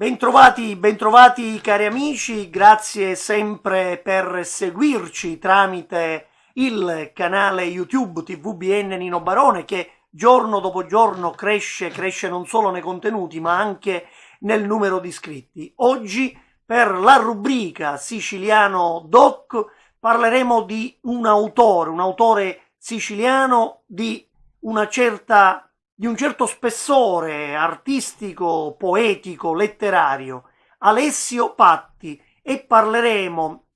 Bentrovati cari amici, grazie sempre per seguirci tramite il canale YouTube TVBN Nino Barone che giorno dopo giorno cresce non solo nei contenuti ma anche nel numero di iscritti. Oggi per la rubrica Siciliano Doc parleremo di un autore siciliano di un certo spessore artistico, poetico, letterario, Alessio Patti, e parleremo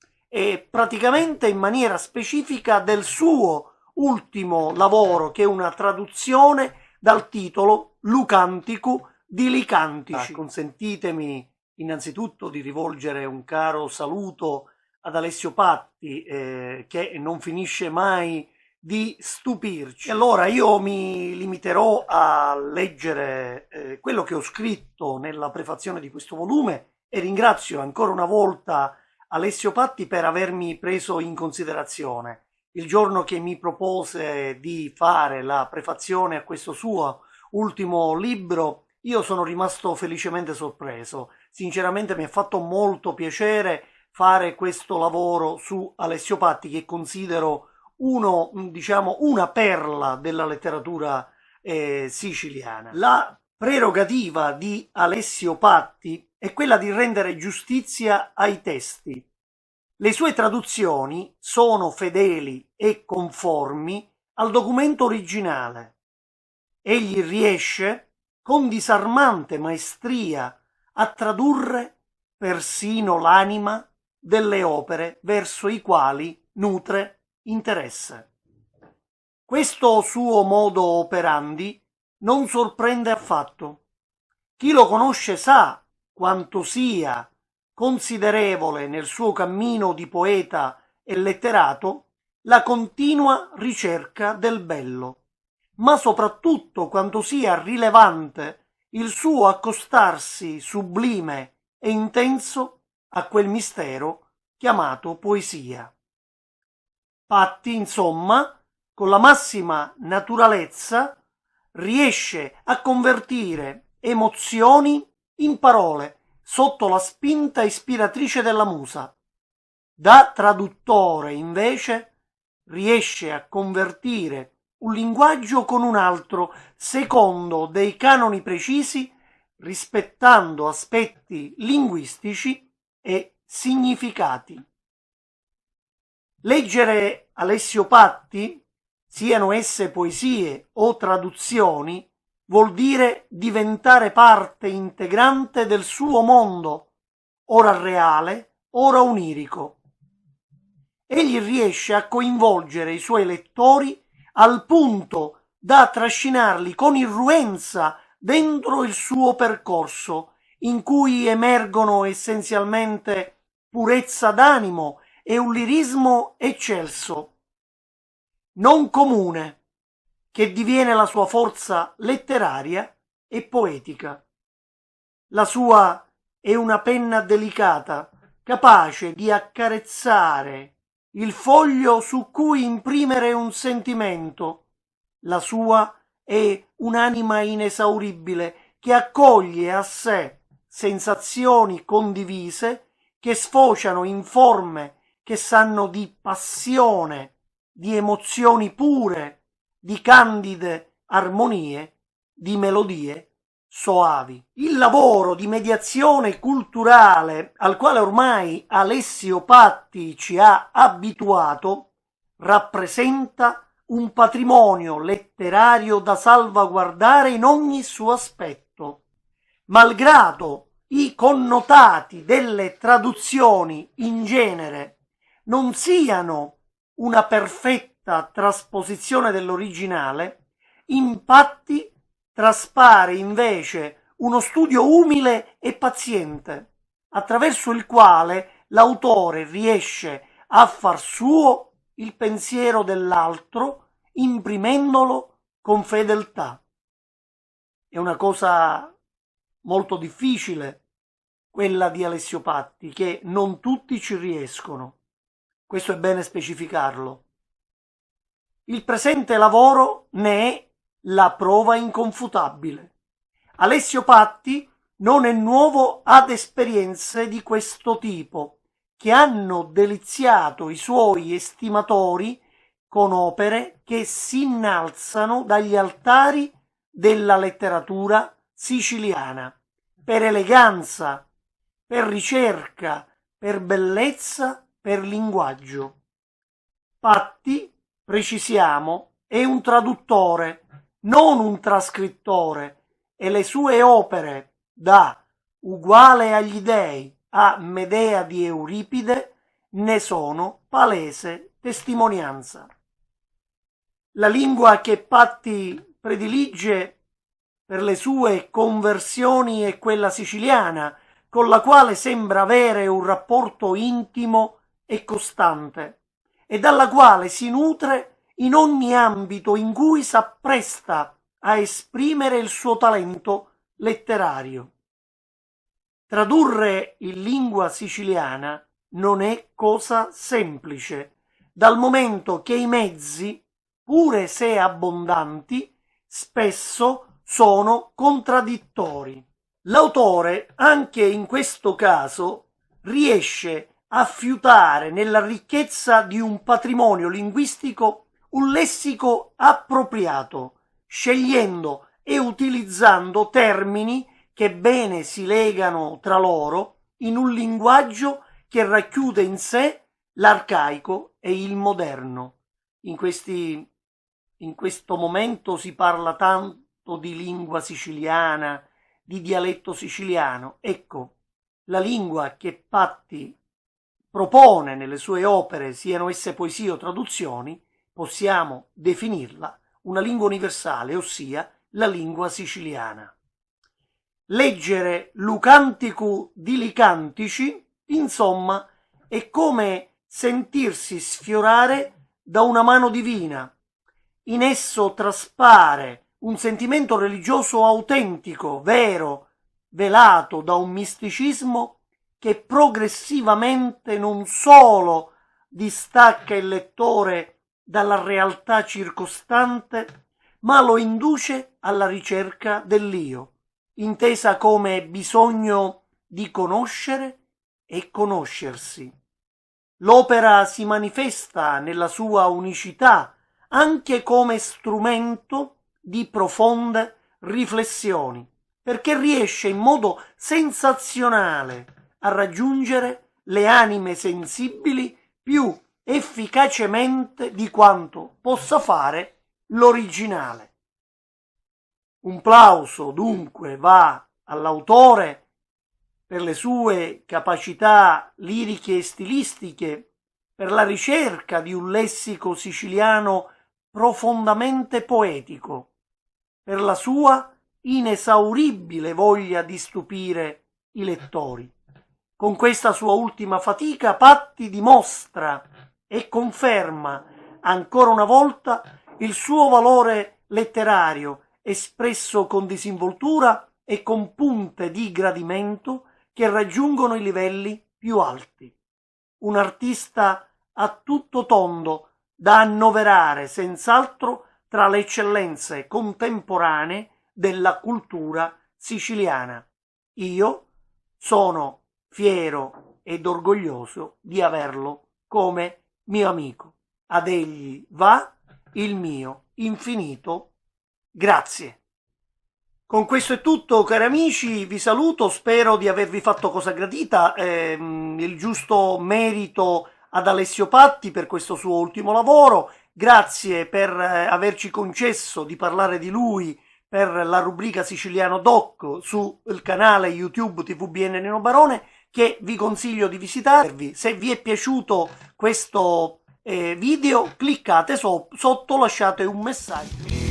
praticamente in maniera specifica del suo ultimo lavoro, che è una traduzione dal titolo Lucanticu di Licantici. Consentitemi innanzitutto di rivolgere un caro saluto ad Alessio Patti, che non finisce mai di stupirci. Allora io mi limiterò a leggere quello che ho scritto nella prefazione di questo volume e ringrazio ancora una volta Alessio Patti per avermi preso in considerazione. Il giorno che mi propose di fare la prefazione a questo suo ultimo libro, io sono rimasto felicemente sorpreso. Sinceramente mi ha fatto molto piacere fare questo lavoro su Alessio Patti, che considero una perla della letteratura siciliana. La prerogativa di Alessio Patti è quella di rendere giustizia ai testi. Le sue traduzioni sono fedeli e conformi al documento originale. Egli riesce con disarmante maestria a tradurre persino l'anima delle opere verso i quali nutre interesse. Questo suo modo operandi non sorprende affatto. Chi lo conosce sa quanto sia considerevole nel suo cammino di poeta e letterato la continua ricerca del bello, ma soprattutto quanto sia rilevante il suo accostarsi sublime e intenso a quel mistero chiamato poesia. Patti, insomma, con la massima naturalezza riesce a convertire emozioni in parole sotto la spinta ispiratrice della musa. Da traduttore, invece, riesce a convertire un linguaggio con un altro, secondo dei canoni precisi, rispettando aspetti linguistici e significati. Leggere Alessio Patti, siano esse poesie o traduzioni, vuol dire diventare parte integrante del suo mondo, ora reale, ora onirico. Egli riesce a coinvolgere i suoi lettori al punto da trascinarli con irruenza dentro il suo percorso, in cui emergono essenzialmente purezza d'animo e un lirismo eccelso, non comune, che diviene la sua forza letteraria e poetica. La sua è una penna delicata, capace di accarezzare il foglio su cui imprimere un sentimento. La sua è un'anima inesauribile che accoglie a sé sensazioni condivise che sfociano in forme che sanno di passione, di emozioni pure, di candide armonie, di melodie soavi. Il lavoro di mediazione culturale al quale ormai Alessio Patti ci ha abituato rappresenta un patrimonio letterario da salvaguardare in ogni suo aspetto. Malgrado i connotati delle traduzioni in genere non siano una perfetta trasposizione dell'originale, in Patti traspare invece uno studio umile e paziente, attraverso il quale l'autore riesce a far suo il pensiero dell'altro, imprimendolo con fedeltà. È una cosa molto difficile quella di Alessio Patti, che non tutti ci riescono. Questo è bene specificarlo. Il presente lavoro ne è la prova inconfutabile. Alessio Patti non è nuovo ad esperienze di questo tipo, che hanno deliziato i suoi estimatori con opere che si innalzano dagli altari della letteratura siciliana, per eleganza, per ricerca, per bellezza, per linguaggio. Patti, precisiamo, è un traduttore, non un trascrittore, e le sue opere, da Uguale agli dei a Medea di Euripide, ne sono palese testimonianza. La lingua che Patti predilige per le sue conversioni è quella siciliana, con la quale sembra avere un rapporto intimo e costante, e dalla quale si nutre in ogni ambito in cui s'appresta a esprimere il suo talento letterario. Tradurre in lingua siciliana non è cosa semplice, dal momento che i mezzi, pure se abbondanti, spesso sono contraddittori. L'autore, anche in questo caso, riesce a fiutare nella ricchezza di un patrimonio linguistico un lessico appropriato, scegliendo e utilizzando termini che bene si legano tra loro in un linguaggio che racchiude in sé l'arcaico e il moderno. In questo momento si parla tanto di lingua siciliana, di dialetto siciliano. Ecco, la lingua che Patti propone nelle sue opere, siano esse poesie o traduzioni, possiamo definirla una lingua universale, ossia la lingua siciliana. Leggere Lucanticu dilicantici, insomma, è come sentirsi sfiorare da una mano divina. In esso traspare un sentimento religioso autentico, vero, velato da un misticismo che progressivamente non solo distacca il lettore dalla realtà circostante, ma lo induce alla ricerca dell'io, intesa come bisogno di conoscere e conoscersi. L'opera si manifesta nella sua unicità anche come strumento di profonde riflessioni, perché riesce in modo sensazionale a raggiungere le anime sensibili più efficacemente di quanto possa fare l'originale. Un plauso dunque va all'autore per le sue capacità liriche e stilistiche, per la ricerca di un lessico siciliano profondamente poetico, per la sua inesauribile voglia di stupire i lettori. Con questa sua ultima fatica Patti dimostra e conferma ancora una volta il suo valore letterario, espresso con disinvoltura e con punte di gradimento che raggiungono i livelli più alti. Un artista a tutto tondo da annoverare senz'altro tra le eccellenze contemporanee della cultura siciliana. Io sono fiero ed orgoglioso di averlo come mio amico. Ad egli va il mio infinito grazie. Con questo è tutto, cari amici, vi saluto, spero di avervi fatto cosa gradita, il giusto merito ad Alessio Patti per questo suo ultimo lavoro, grazie per averci concesso di parlare di lui per la rubrica Siciliano Doc sul canale YouTube TVBN Nino Barone, che vi consiglio di visitarvi. Se vi è piaciuto questo video, cliccate sotto, lasciate un messaggio.